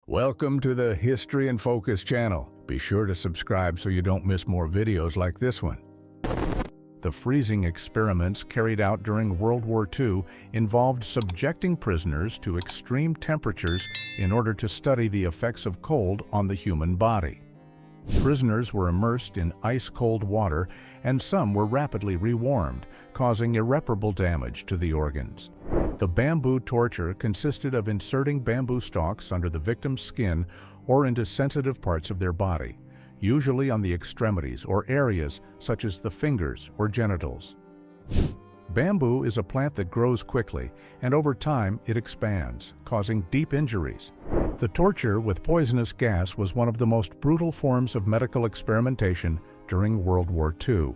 Welcome to the History in Focus channel. Be sure to subscribe so you don't miss more videos like this one. The freezing experiments carried out during World War II involved subjecting prisoners to extreme temperatures in order to study the effects of cold on the human body. Prisoners were immersed in ice-cold water, and some were rapidly rewarmed, causing irreparable damage to the organs. The bamboo torture consisted of inserting bamboo stalks under the victim's skin or into sensitive parts of their body, usually on the extremities or areas such as the fingers or genitals. Bamboo is a plant that grows quickly, and over time it expands, causing deep injuries. The torture with poisonous gas was one of the most brutal forms of medical experimentation during World War II.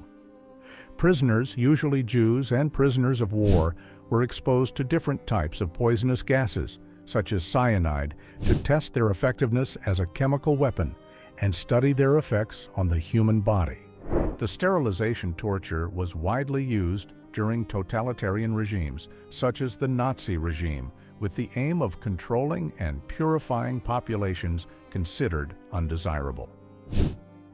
Prisoners, usually Jews and prisoners of war, were exposed to different types of poisonous gases, such as cyanide, to test their effectiveness as a chemical weapon and study their effects on the human body. The sterilization torture was widely used during totalitarian regimes, such as the Nazi regime, with the aim of controlling and purifying populations considered undesirable.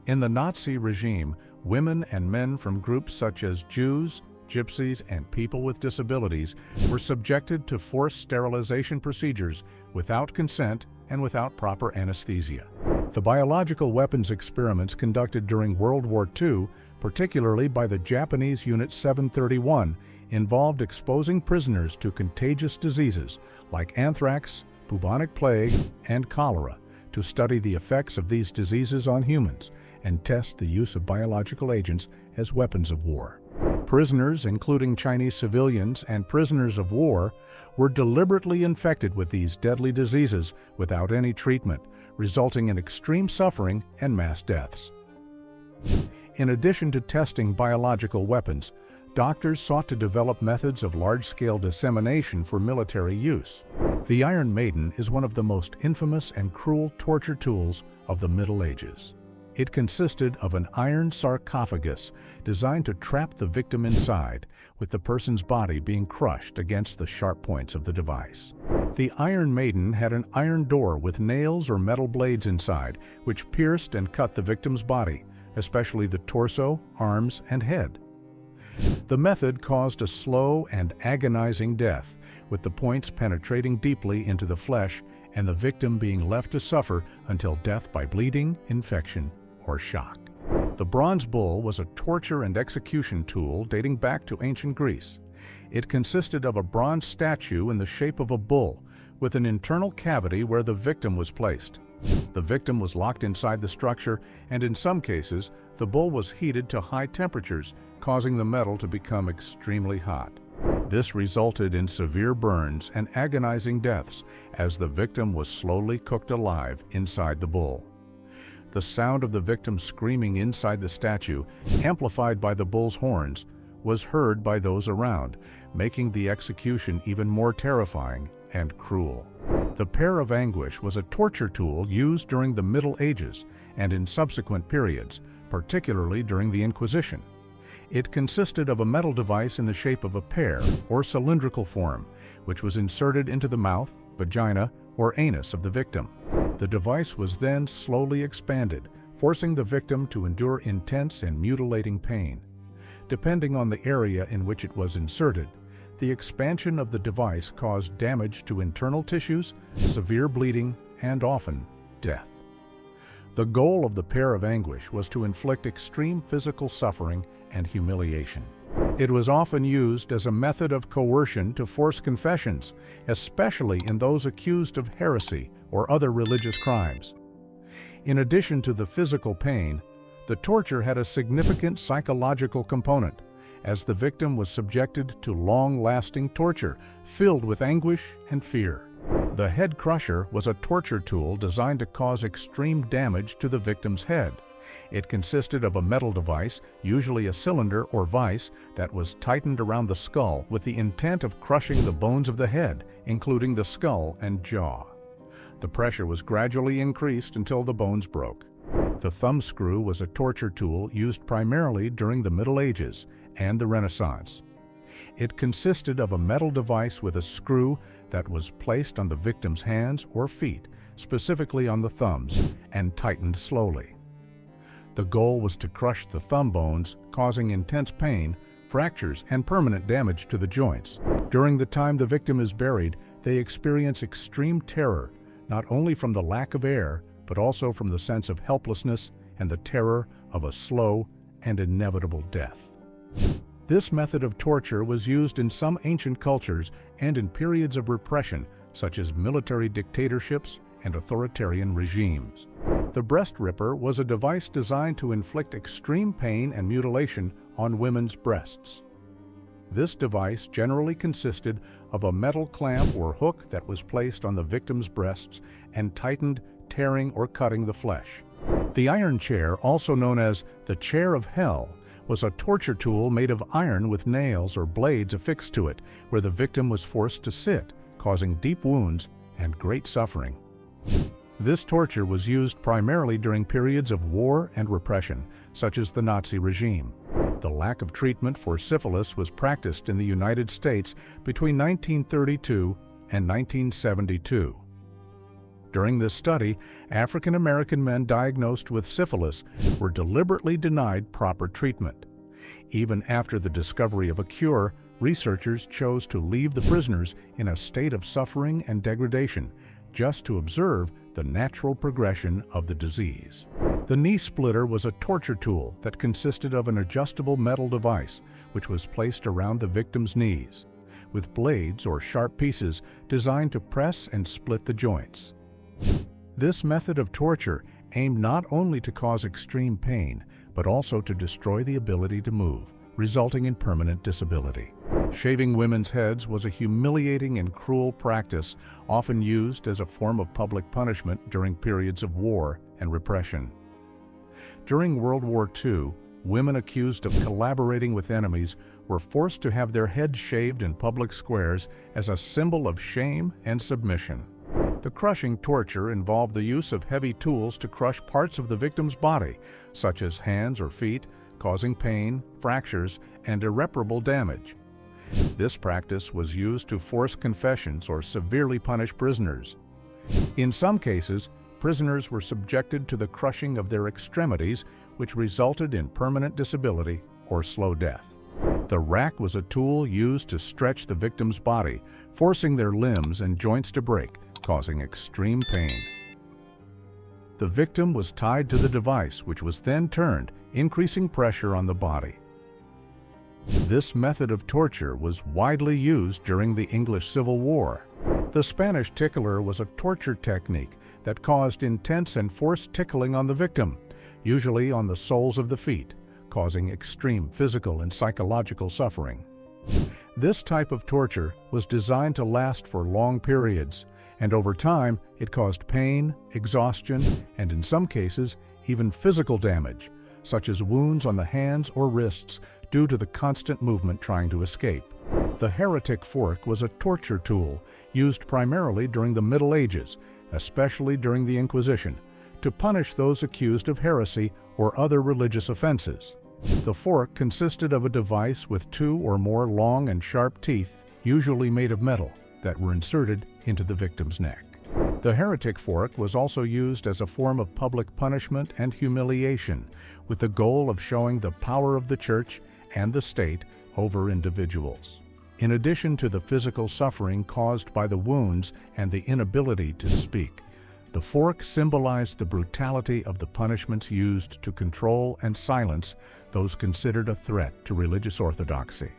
In the Nazi regime, women and men from groups such as Jews, Gypsies, and people with disabilities were subjected to forced sterilization procedures without consent and without proper anesthesia. The biological weapons experiments conducted during World War II, particularly by the Japanese Unit 731, involved exposing prisoners to contagious diseases like anthrax, bubonic plague, and cholera to study the effects of these diseases on humans and test the use of biological agents as weapons of war. Prisoners, including Chinese civilians and prisoners of war, were deliberately infected with these deadly diseases without any treatment, resulting in extreme suffering and mass deaths. In addition to testing biological weapons, doctors sought to develop methods of large-scale dissemination for military use. The Iron Maiden is one of the most infamous and cruel torture tools of the Middle Ages. It consisted of an iron sarcophagus designed to trap the victim inside, with the person's body being crushed against the sharp points of the device. The Iron Maiden had an iron door with nails or metal blades inside, which pierced and cut the victim's body, especially the torso, arms, and head. The method caused a slow and agonizing death, with the points penetrating deeply into the flesh and the victim being left to suffer until death by bleeding, infection, or shock. The bronze bull was a torture and execution tool dating back to ancient Greece. It consisted of a bronze statue in the shape of a bull, with an internal cavity where the victim was placed. The victim was locked inside the structure, and in some cases, the bull was heated to high temperatures, causing the metal to become extremely hot. This resulted in severe burns and agonizing deaths as the victim was slowly cooked alive inside the bull. The sound of the victim screaming inside the statue, amplified by the bull's horns, was heard by those around, making the execution even more terrifying and cruel. The pear of anguish was a torture tool used during the Middle Ages and in subsequent periods, particularly during the Inquisition. It consisted of a metal device in the shape of a pear or cylindrical form, which was inserted into the mouth, vagina, or anus of the victim. The device was then slowly expanded, forcing the victim to endure intense and mutilating pain. Depending on the area in which it was inserted, the expansion of the device caused damage to internal tissues, severe bleeding, and often death. The goal of the pear of anguish was to inflict extreme physical suffering and humiliation. It was often used as a method of coercion to force confessions, especially in those accused of heresy or other religious crimes. In addition to the physical pain, the torture had a significant psychological component, as the victim was subjected to long-lasting torture filled with anguish and fear. The head crusher was a torture tool designed to cause extreme damage to the victim's head. It consisted of a metal device, usually a cylinder or vise, that was tightened around the skull with the intent of crushing the bones of the head, including the skull and jaw. The pressure was gradually increased until the bones broke. The thumbscrew was a torture tool used primarily during the Middle Ages and the Renaissance. It consisted of a metal device with a screw that was placed on the victim's hands or feet, specifically on the thumbs, and tightened slowly. The goal was to crush the thumb bones, causing intense pain, fractures, and permanent damage to the joints. During the time the victim is buried, they experience extreme terror, not only from the lack of air, but also from the sense of helplessness and the terror of a slow and inevitable death. This method of torture was used in some ancient cultures and in periods of repression, such as military dictatorships and authoritarian regimes. The breast ripper was a device designed to inflict extreme pain and mutilation on women's breasts. This device generally consisted of a metal clamp or hook that was placed on the victim's breasts and tightened, tearing or cutting the flesh. The iron chair, also known as the chair of hell, was a torture tool made of iron with nails or blades affixed to it, where the victim was forced to sit, causing deep wounds and great suffering. This torture was used primarily during periods of war and repression, such as the Nazi regime. The lack of treatment for syphilis was practiced in the United States between 1932 and 1972. During this study, African American men diagnosed with syphilis were deliberately denied proper treatment. Even after the discovery of a cure, researchers chose to leave the prisoners in a state of suffering and degradation, just to observe the natural progression of the disease. The knee splitter was a torture tool that consisted of an adjustable metal device which was placed around the victim's knees, with blades or sharp pieces designed to press and split the joints. This method of torture aimed not only to cause extreme pain, but also to destroy the ability to move, resulting in permanent disability. Shaving women's heads was a humiliating and cruel practice, often used as a form of public punishment during periods of war and repression. During World War II, women accused of collaborating with enemies were forced to have their heads shaved in public squares as a symbol of shame and submission. The crushing torture involved the use of heavy tools to crush parts of the victim's body, such as hands or feet, causing pain, fractures, and irreparable damage. This practice was used to force confessions or severely punish prisoners. In some cases, prisoners were subjected to the crushing of their extremities, which resulted in permanent disability or slow death. The rack was a tool used to stretch the victim's body, forcing their limbs and joints to break, causing extreme pain. The victim was tied to the device, which was then turned, increasing pressure on the body. This method of torture was widely used during the English Civil War. The Spanish tickler was a torture technique that caused intense and forced tickling on the victim, usually on the soles of the feet, causing extreme physical and psychological suffering. This type of torture was designed to last for long periods, and over time it caused pain, exhaustion, and in some cases even physical damage, such as wounds on the hands or wrists due to the constant movement trying to escape. The heretic fork was a torture tool used primarily during the Middle Ages, especially during the Inquisition, to punish those accused of heresy or other religious offenses. The fork consisted of a device with 2 or more long and sharp teeth, usually made of metal, that were inserted into the victim's neck. The heretic fork was also used as a form of public punishment and humiliation, with the goal of showing the power of the church and the state over individuals. In addition to the physical suffering caused by the wounds and the inability to speak, the fork symbolized the brutality of the punishments used to control and silence those considered a threat to religious orthodoxy.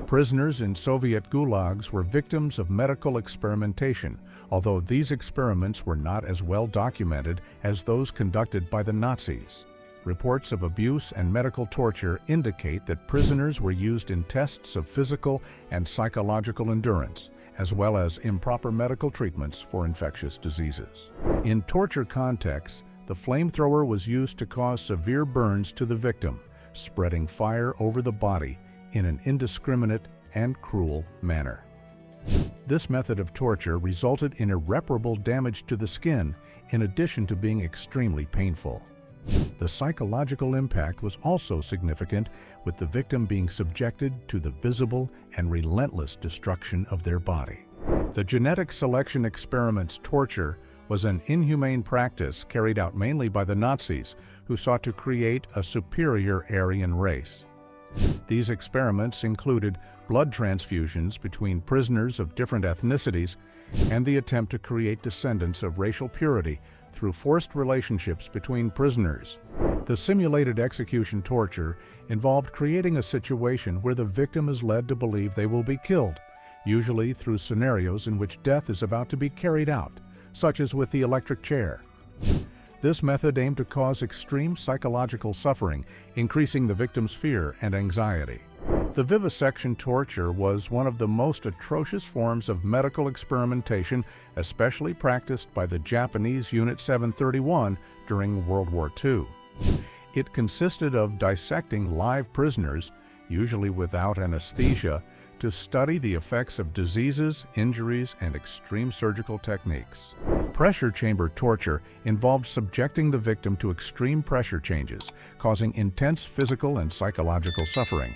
Prisoners in Soviet gulags were victims of medical experimentation, although these experiments were not as well documented as those conducted by the Nazis. Reports of abuse and medical torture indicate that prisoners were used in tests of physical and psychological endurance, as well as improper medical treatments for infectious diseases. In torture contexts, the flamethrower was used to cause severe burns to the victim, spreading fire over the body in an indiscriminate and cruel manner. This method of torture resulted in irreparable damage to the skin, in addition to being extremely painful. The psychological impact was also significant, with the victim being subjected to the visible and relentless destruction of their body. The genetic selection experiment's torture was an inhumane practice carried out mainly by the Nazis, who sought to create a superior Aryan race. These experiments included blood transfusions between prisoners of different ethnicities and the attempt to create descendants of racial purity through forced relationships between prisoners. The simulated execution torture involved creating a situation where the victim is led to believe they will be killed, usually through scenarios in which death is about to be carried out, such as with the electric chair. This method aimed to cause extreme psychological suffering, increasing the victim's fear and anxiety. The vivisection torture was one of the most atrocious forms of medical experimentation, especially practiced by the Japanese Unit 731 during World War II. It consisted of dissecting live prisoners, usually without anesthesia, to study the effects of diseases, injuries, and extreme surgical techniques. Pressure chamber torture involved subjecting the victim to extreme pressure changes, causing intense physical and psychological suffering.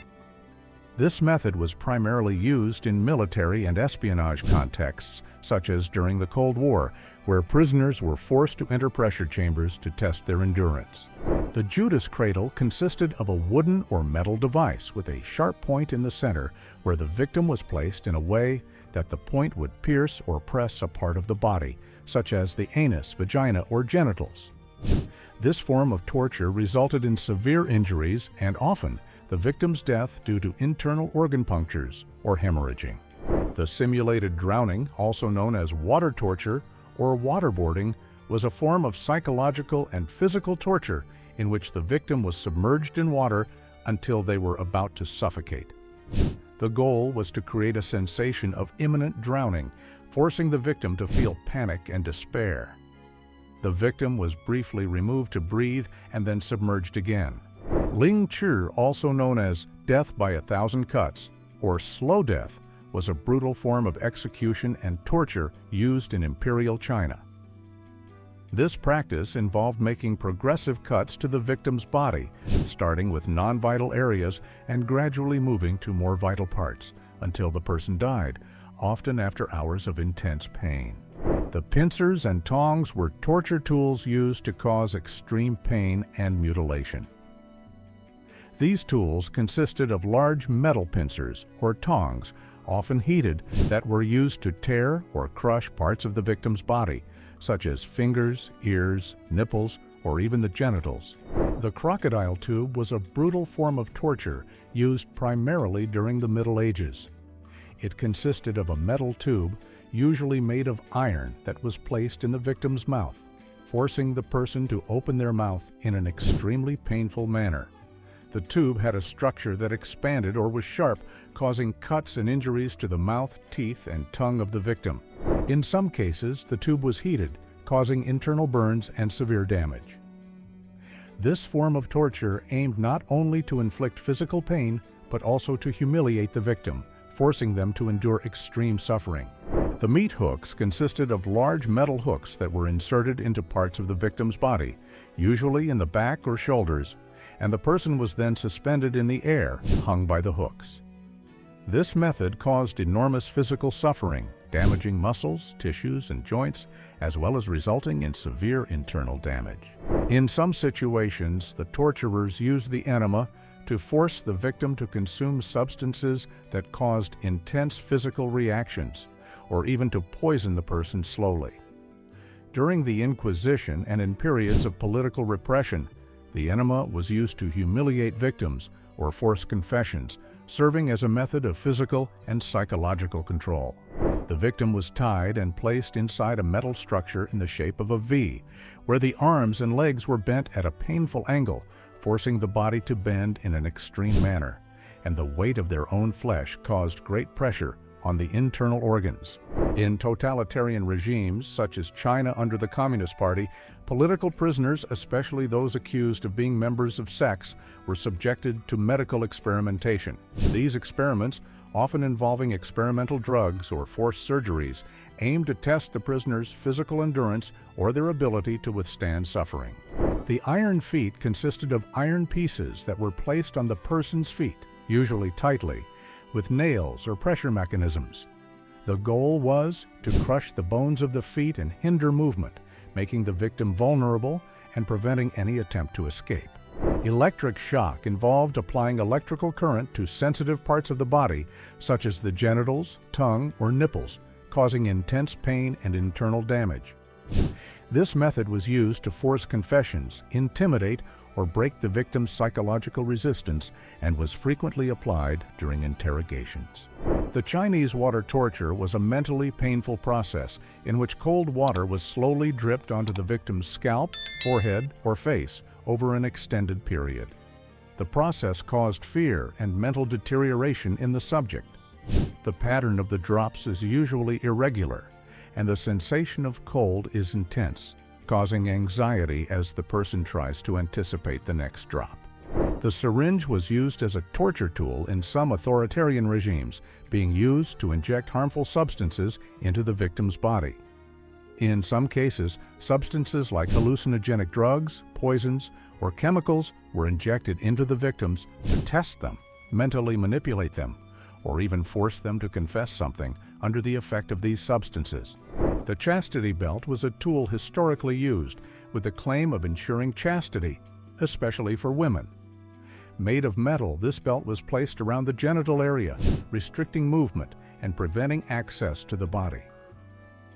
This method was primarily used in military and espionage contexts, such as during the Cold War, where prisoners were forced to enter pressure chambers to test their endurance. The Judas cradle consisted of a wooden or metal device with a sharp point in the center where the victim was placed in a way that the point would pierce or press a part of the body, such as the anus, vagina, or genitals. This form of torture resulted in severe injuries and often the victim's death due to internal organ punctures or hemorrhaging. The simulated drowning, also known as water torture or waterboarding, was a form of psychological and physical torture in which the victim was submerged in water until they were about to suffocate. The goal was to create a sensation of imminent drowning, forcing the victim to feel panic and despair. The victim was briefly removed to breathe and then submerged again. Ling Chi, also known as death by 1,000 cuts, or slow death, was a brutal form of execution and torture used in Imperial China. This practice involved making progressive cuts to the victim's body, starting with non-vital areas and gradually moving to more vital parts, until the person died, often after hours of intense pain. The pincers and tongs were torture tools used to cause extreme pain and mutilation. These tools consisted of large metal pincers, or tongs, often heated, that were used to tear or crush parts of the victim's body, such as fingers, ears, nipples, or even the genitals. The crocodile tube was a brutal form of torture used primarily during the Middle Ages. It consisted of a metal tube, usually made of iron, that was placed in the victim's mouth, forcing the person to open their mouth in an extremely painful manner. The tube had a structure that expanded or was sharp, causing cuts and injuries to the mouth, teeth, and tongue of the victim. In some cases, the tube was heated, causing internal burns and severe damage. This form of torture aimed not only to inflict physical pain, but also to humiliate the victim, forcing them to endure extreme suffering. The meat hooks consisted of large metal hooks that were inserted into parts of the victim's body, usually in the back or shoulders, and the person was then suspended in the air, hung by the hooks. This method caused enormous physical suffering, damaging muscles, tissues, and joints, as well as resulting in severe internal damage. In some situations, the torturers used the enema to force the victim to consume substances that caused intense physical reactions, or even to poison the person slowly. During the Inquisition and in periods of political repression, the enema was used to humiliate victims or force confessions, serving as a method of physical and psychological control. The victim was tied and placed inside a metal structure in the shape of a V, where the arms and legs were bent at a painful angle, forcing the body to bend in an extreme manner, and the weight of their own flesh caused great pressure on the internal organs. In totalitarian regimes, such as China under the Communist Party, political prisoners, especially those accused of being members of sects, were subjected to medical experimentation. These experiments, often involving experimental drugs or forced surgeries, aimed to test the prisoners' physical endurance or their ability to withstand suffering. The iron feet consisted of iron pieces that were placed on the person's feet, usually tightly, with nails or pressure mechanisms. The goal was to crush the bones of the feet and hinder movement, making the victim vulnerable and preventing any attempt to escape. Electric shock involved applying electrical current to sensitive parts of the body, such as the genitals, tongue, or nipples, causing intense pain and internal damage. This method was used to force confessions, intimidate, or break the victim's psychological resistance, and was frequently applied during interrogations. The Chinese water torture was a mentally painful process in which cold water was slowly dripped onto the victim's scalp, forehead, or face over an extended period. The process caused fear and mental deterioration in the subject. The pattern of the drops is usually irregular, and the sensation of cold is intense, causing anxiety as the person tries to anticipate the next drop. The syringe was used as a torture tool in some authoritarian regimes, being used to inject harmful substances into the victim's body. In some cases, substances like hallucinogenic drugs, poisons, or chemicals were injected into the victims to test them, mentally manipulate them, or even force them to confess something under the effect of these substances. The chastity belt was a tool historically used with the claim of ensuring chastity, especially for women. Made of metal, this belt was placed around the genital area, restricting movement and preventing access to the body.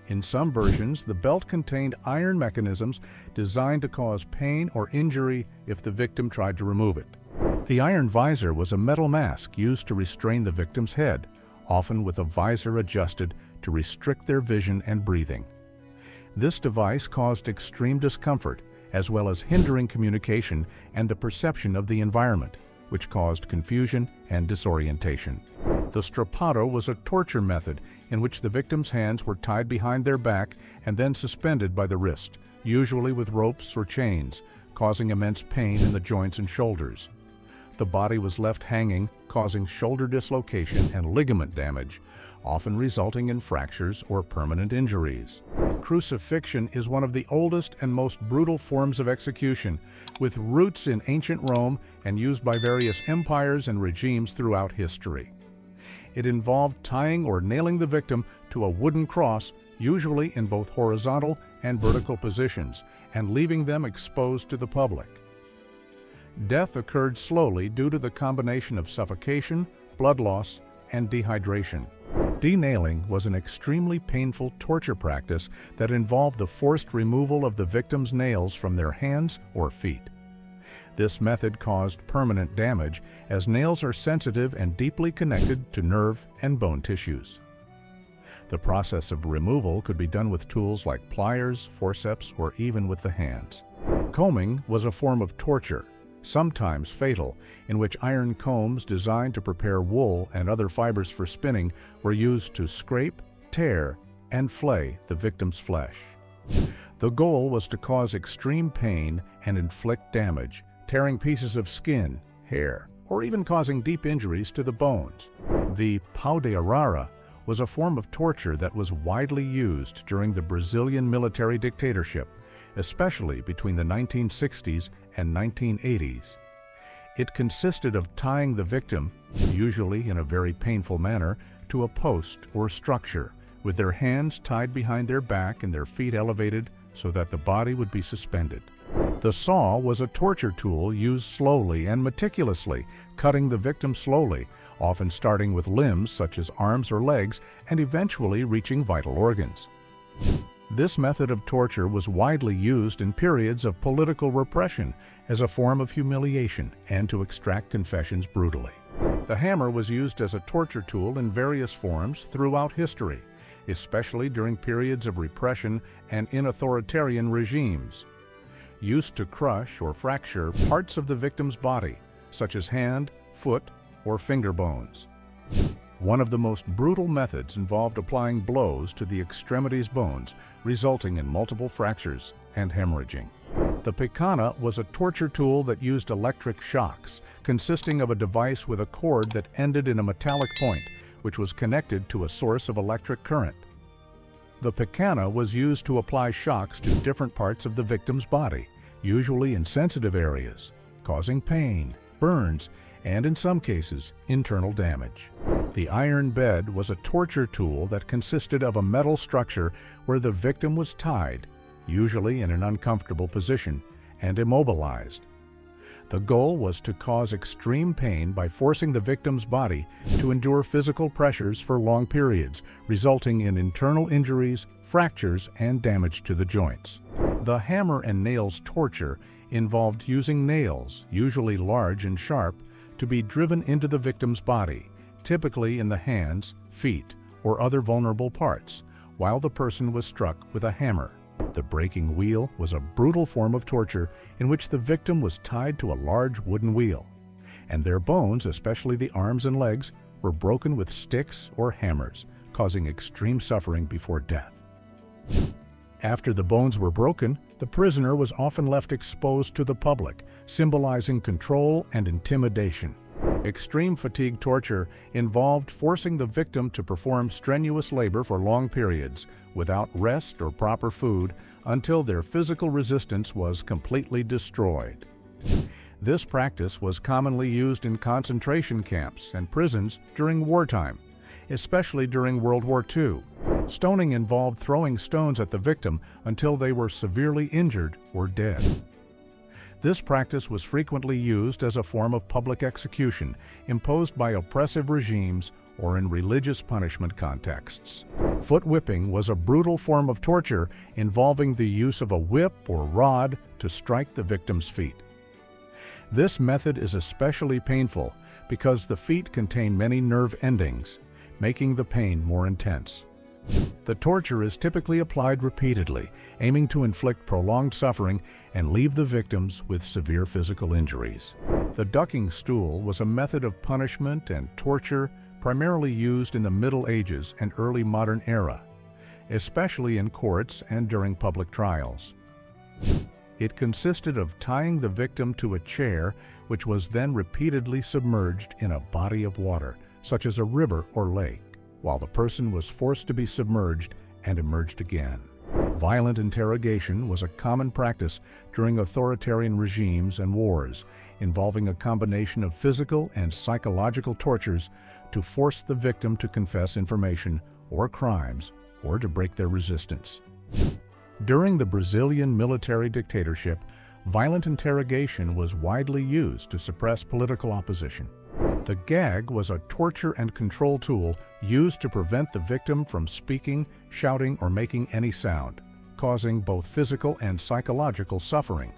In some versions, the belt contained iron mechanisms designed to cause pain or injury if the victim tried to remove it. The iron visor was a metal mask used to restrain the victim's head, often with a visor adjusted to restrict their vision and breathing. This device caused extreme discomfort, as well as hindering communication and the perception of the environment, which caused confusion and disorientation. The strappado was a torture method in which the victim's hands were tied behind their back and then suspended by the wrist, usually with ropes or chains, causing immense pain in the joints and shoulders. The body was left hanging, causing shoulder dislocation and ligament damage, often resulting in fractures or permanent injuries. Crucifixion is one of the oldest and most brutal forms of execution, with roots in ancient Rome and used by various empires and regimes throughout history. It involved tying or nailing the victim to a wooden cross, usually in both horizontal and vertical positions, and leaving them exposed to the public. Death occurred slowly due to the combination of suffocation, blood loss, and dehydration. Denailing was an extremely painful torture practice that involved the forced removal of the victim's nails from their hands or feet. This method caused permanent damage, as nails are sensitive and deeply connected to nerve and bone tissues. The process of removal could be done with tools like pliers, forceps, or even with the hands. Combing was a form of torture, sometimes fatal, in which iron combs designed to prepare wool and other fibers for spinning were used to scrape, tear, and flay the victim's flesh. The goal was to cause extreme pain and inflict damage, tearing pieces of skin, hair, or even causing deep injuries to the bones. The pau de arara was a form of torture that was widely used during the Brazilian military dictatorship, especially between the 1960s and 1980s. It consisted of tying the victim, usually in a very painful manner, to a post or structure, with their hands tied behind their back and their feet elevated so that the body would be suspended. The saw was a torture tool used slowly and meticulously, cutting the victim slowly, often starting with limbs such as arms or legs and eventually reaching vital organs. This method of torture was widely used in periods of political repression as a form of humiliation and to extract confessions brutally. The hammer was used as a torture tool in various forms throughout history, especially during periods of repression and in authoritarian regimes. Used to crush or fracture parts of the victim's body, such as hand, foot, or finger bones. One of the most brutal methods involved applying blows to the extremities bones, resulting in multiple fractures and hemorrhaging. The picana was a torture tool that used electric shocks, consisting of a device with a cord that ended in a metallic point, which was connected to a source of electric current. The picana was used to apply shocks to different parts of the victim's body, usually in sensitive areas, causing pain, burns, and in some cases, internal damage. The iron bed was a torture tool that consisted of a metal structure where the victim was tied, usually in an uncomfortable position, and immobilized. The goal was to cause extreme pain by forcing the victim's body to endure physical pressures for long periods, resulting in internal injuries, fractures, and damage to the joints. The hammer and nails torture involved using nails, usually large and sharp, to be driven into the victim's body, typically in the hands, feet, or other vulnerable parts, while the person was struck with a hammer. The breaking wheel was a brutal form of torture in which the victim was tied to a large wooden wheel, and their bones, especially the arms and legs, were broken with sticks or hammers, causing extreme suffering before death. After the bones were broken, the prisoner was often left exposed to the public, symbolizing control and intimidation. Extreme fatigue torture involved forcing the victim to perform strenuous labor for long periods without rest or proper food until their physical resistance was completely destroyed. This practice was commonly used in concentration camps and prisons during wartime, especially during World War II. Stoning involved throwing stones at the victim until they were severely injured or dead. This practice was frequently used as a form of public execution imposed by oppressive regimes or in religious punishment contexts. Foot whipping was a brutal form of torture involving the use of a whip or rod to strike the victim's feet. This method is especially painful because the feet contain many nerve endings, making the pain more intense. The torture is typically applied repeatedly, aiming to inflict prolonged suffering and leave the victims with severe physical injuries. The ducking stool was a method of punishment and torture primarily used in the Middle Ages and early modern era, especially in courts and during public trials. It consisted of tying the victim to a chair, which was then repeatedly submerged in a body of water, such as a river or lake, while the person was forced to be submerged and emerged again. Violent interrogation was a common practice during authoritarian regimes and wars, involving a combination of physical and psychological tortures to force the victim to confess information or crimes or to break their resistance. During the Brazilian military dictatorship, violent interrogation was widely used to suppress political opposition. The gag was a torture and control tool used to prevent the victim from speaking, shouting, or making any sound, causing both physical and psychological suffering.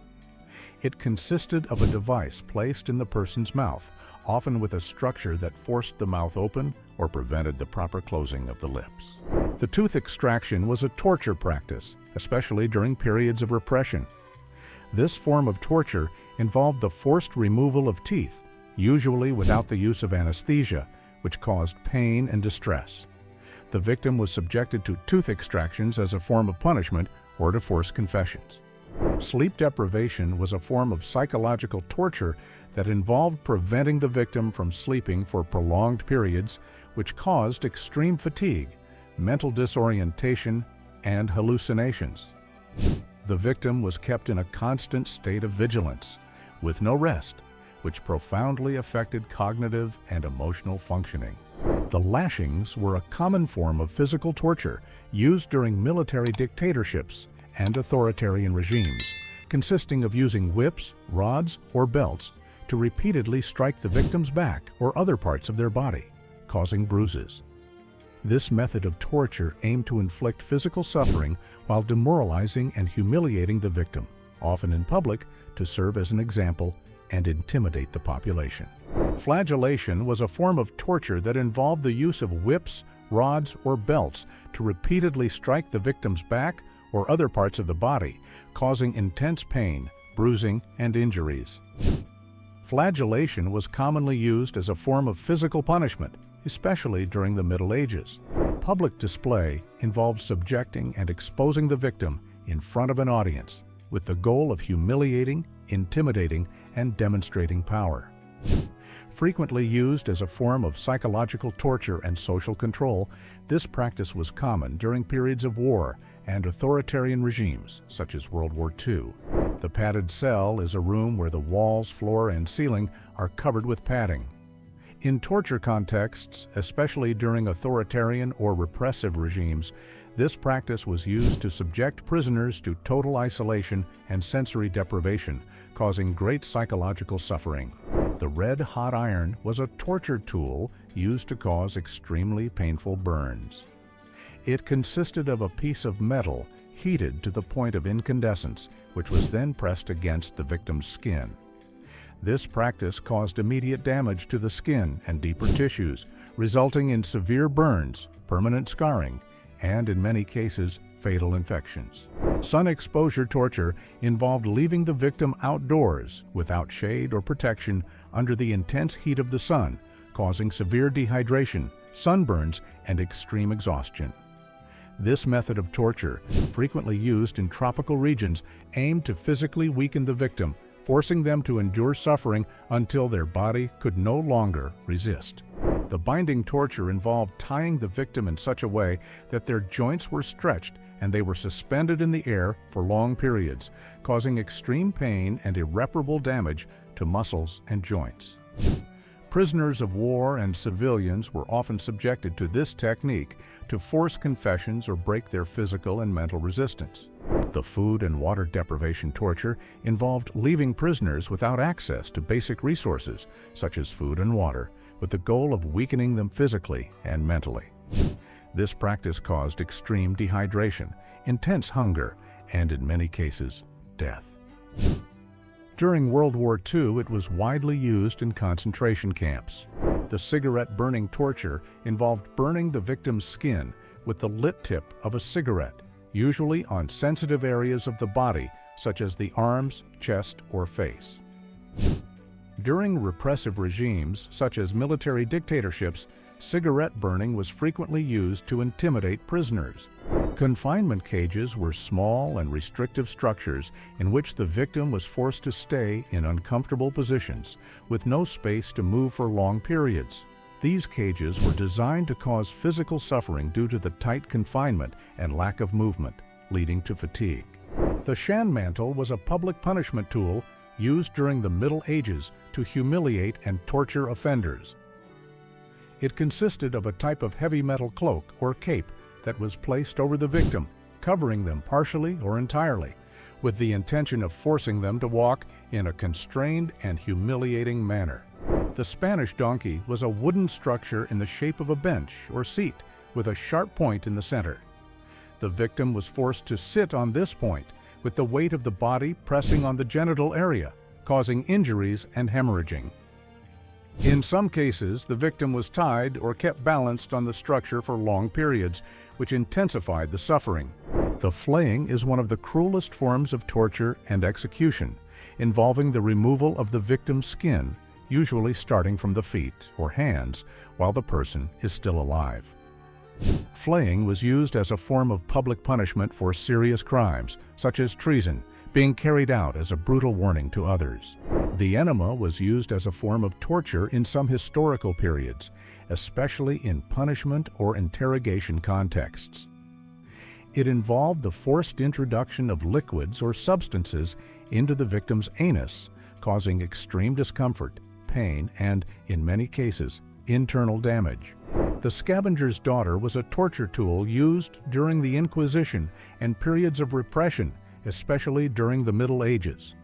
It consisted of a device placed in the person's mouth, often with a structure that forced the mouth open or prevented the proper closing of the lips. The tooth extraction was a torture practice, especially during periods of repression. This form of torture involved the forced removal of teeth, usually without the use of anesthesia, which caused pain and distress. The victim was subjected to tooth extractions as a form of punishment or to force confessions. Sleep deprivation was a form of psychological torture that involved preventing the victim from sleeping for prolonged periods, which caused extreme fatigue, mental disorientation, and hallucinations. The victim was kept in a constant state of vigilance, with no rest, which profoundly affected cognitive and emotional functioning. The lashings were a common form of physical torture used during military dictatorships and authoritarian regimes, consisting of using whips, rods, or belts to repeatedly strike the victim's back or other parts of their body, causing bruises. This method of torture aimed to inflict physical suffering while demoralizing and humiliating the victim, often in public, to serve as an example and intimidate the population. Flagellation was a form of torture that involved the use of whips, rods, or belts to repeatedly strike the victim's back or other parts of the body, causing intense pain, bruising, and injuries. Flagellation was commonly used as a form of physical punishment, especially during the Middle Ages. Public display involved subjecting and exposing the victim in front of an audience, with the goal of humiliating, intimidating, and demonstrating power. Frequently used as a form of psychological torture and social control, this practice was common during periods of war and authoritarian regimes, such as World War II. The padded cell is a room where the walls, floor, and ceiling are covered with padding. In torture contexts, especially during authoritarian or repressive regimes, This practice was used to subject prisoners to total isolation and sensory deprivation, causing great psychological suffering. The red-hot iron was a torture tool used to cause extremely painful burns. It consisted of a piece of metal heated to the point of incandescence, which was then pressed against the victim's skin. This practice caused immediate damage to the skin and deeper tissues, resulting in severe burns, permanent scarring, and in many cases, fatal infections. Sun exposure torture involved leaving the victim outdoors without shade or protection under the intense heat of the sun, causing severe dehydration, sunburns, and extreme exhaustion. This method of torture, frequently used in tropical regions, aimed to physically weaken the victim, forcing them to endure suffering until their body could no longer resist. The binding torture involved tying the victim in such a way that their joints were stretched and they were suspended in the air for long periods, causing extreme pain and irreparable damage to muscles and joints. Prisoners of war and civilians were often subjected to this technique to force confessions or break their physical and mental resistance. The food and water deprivation torture involved leaving prisoners without access to basic resources, such as food and water, with the goal of weakening them physically and mentally. This practice caused extreme dehydration, intense hunger, and in many cases, death. During World War II, it was widely used in concentration camps. The cigarette burning torture involved burning the victim's skin with the lit tip of a cigarette, usually on sensitive areas of the body, such as the arms, chest, or face. During repressive regimes, such as military dictatorships, cigarette burning was frequently used to intimidate prisoners. Confinement cages were small and restrictive structures in which the victim was forced to stay in uncomfortable positions, with no space to move for long periods. These cages were designed to cause physical suffering due to the tight confinement and lack of movement, leading to fatigue. The Shan mantle was a public punishment tool used during the Middle Ages to humiliate and torture offenders. It consisted of a type of heavy metal cloak or cape that was placed over the victim, covering them partially or entirely, with the intention of forcing them to walk in a constrained and humiliating manner. The Spanish donkey was a wooden structure in the shape of a bench or seat with a sharp point in the center. The victim was forced to sit on this point, with the weight of the body pressing on the genital area, causing injuries and hemorrhaging. In some cases, the victim was tied or kept balanced on the structure for long periods, which intensified the suffering. The flaying is one of the cruelest forms of torture and execution, involving the removal of the victim's skin, usually starting from the feet or hands, while the person is still alive. Flaying was used as a form of public punishment for serious crimes, such as treason, being carried out as a brutal warning to others. The enema was used as a form of torture in some historical periods, especially in punishment or interrogation contexts. It involved the forced introduction of liquids or substances into the victim's anus, causing extreme discomfort, pain, and, in many cases, internal damage. The scavenger's daughter was a torture tool used during the Inquisition and periods of repression, especially during the Middle Ages.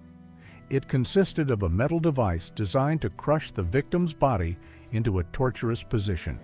It consisted of a metal device designed to crush the victim's body into a torturous position.